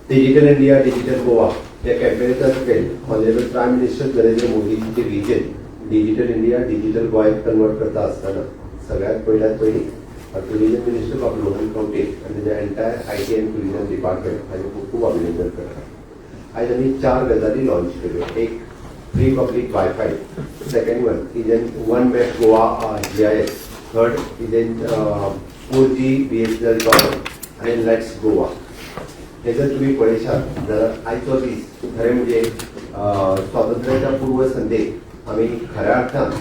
Digital India digital Goa या कॅम्पेनचा spell honourable prime minister Narendra मोदींचे विजन डिजिटल इंडिया डिजिटल गोव्यात कन्वर्ट करता असताना सगळ्यात पहिली टुरिझम मिनिस्टर बाबू मोहन कवटे आणि त्याच्या entire IT and tourism department हांचे खूप खूप अभिनंदन करता. आज आम्ही 4 गजाली लॉन्च केल्यो. एक free public wifi, second one is an one map Goa GIS, third is an 4G BSNL tower आणि लेट्स गोवा. हे जर तुम्ही पळयशात जाल्यार आयचो दीस खरें म्हणजे स्वातंत्र्याच्या पूर्व संध्येक आमी खऱ्या अर्थान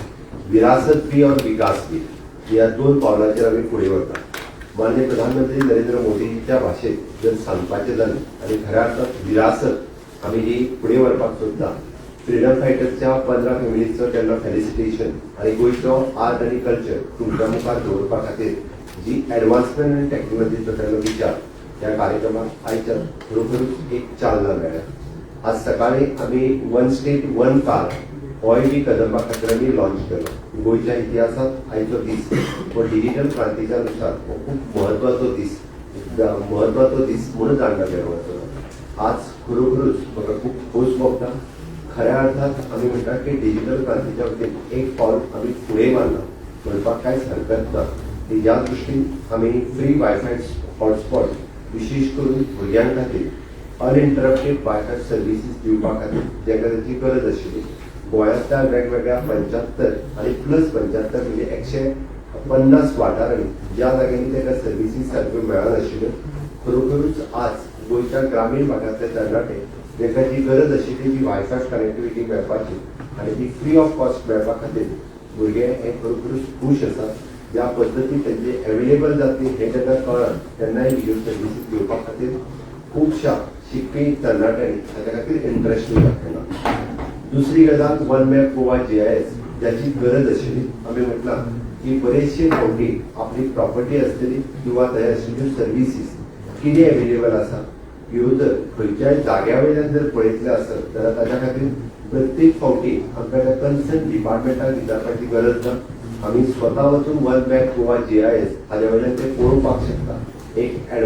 विरासत बी और विकास बी ह्या 2 पावलांचेर आमी फुडें वता. माननीय प्रधानमंत्री नरेंद्र मोदींच्या भाशेंत जर सांगपाचें जालें आनी खऱ्या अर्थान विरासत आमी जी फुडें व्हरपाक सोदता, फ्रीडम फायटर्सच्या 15 फॅमिलीजचो केल्लो फेलिसिटेशन आनी गोंयचो आर्ट आनी कल्चर तुमच्या मुखार दवरपा खातीर जी एडवान्समेंट आनी टॅक्नॉलॉजीचो केल्लो विचार त्या कार्यक्रमाक आयच्या खरोखरूच एक चालना मेळ्ळ्या. आज सकाळी आमी वन स्टेट वन कार बी कदंबा खातीर आमी लॉन्च केलो. गोंयच्या इतिहासात आयचो दीस हो डिजिटल क्रांतीच्या नुसार हो खूप म्हत्वाचो दीस म्हणून जाणला गेलो वचो. आज खरोखरूच म्हाका खूप खोस भोगता. खऱ्या अर्थात आमी म्हणटा की डिजिटल क्रांतीच्या वतीन एक पावल आमी फुडें मारला म्हणपाक कांयच हरकत ना. ह्या दृश्टीन आमी फ्री वायफाय हॉटस्पॉट विशेष करून भुरग्यां खातीर अनइंटरप्टेड वायफाय सर्विसीस दिवपा खातीर जेका ताची गरज आशिल्ली गोंयांतल्या वेगवेगळ्या 75 आणि प्लस 75 म्हणजे 150 वाठारांनी ज्या जाग्यांनी ताका सर्विसीस सारक्यो मेळनाशिल्ल्यो खरोखरूच आज गोंयच्या ग्रामीण भागांतले तरणाटे जेका जी गरज आशिल्ली ती वायफाय कनेक्टिविटी मेळपाची आनी ती फ्री ऑफ कॉस्ट मेळपा खातीर भुरगे हे खरोखरूच खूश आसात. ज्या पद्दतीन तेंचे अवेलेबल जातली हे जेन्ना कळ्ळां तेन्नाय ह्यो सर्विसीस घेवपा खातीर खुबशा शिकपी तरणाट्यांनी ताच्या खातीर इंट्रस्टूय दाखयला. दुसरी गजाल वन मॅप गोवा GIS ज्याची गरज आशिल्ली. आमी म्हटलां की बरेचशे फावटी आपली प्रॉपर्टी आसतली किंवा थंय आशिल्ल्यो सर्विसीस कितें अवेलेबल आसा ह्यो जर खंयच्याय जाग्या वयल्यान जर पळयतले आसत जाल्यार ताच्या खातीर प्रत्येक फावटी आमकां त्या कन्सर्न डिपार्टमेंटाक विचारपाची गरज ना. आमी स्वता वचून वन मॅप गोवा GIS हाच्या वयल्यान ते पळोवपाक शकता. एक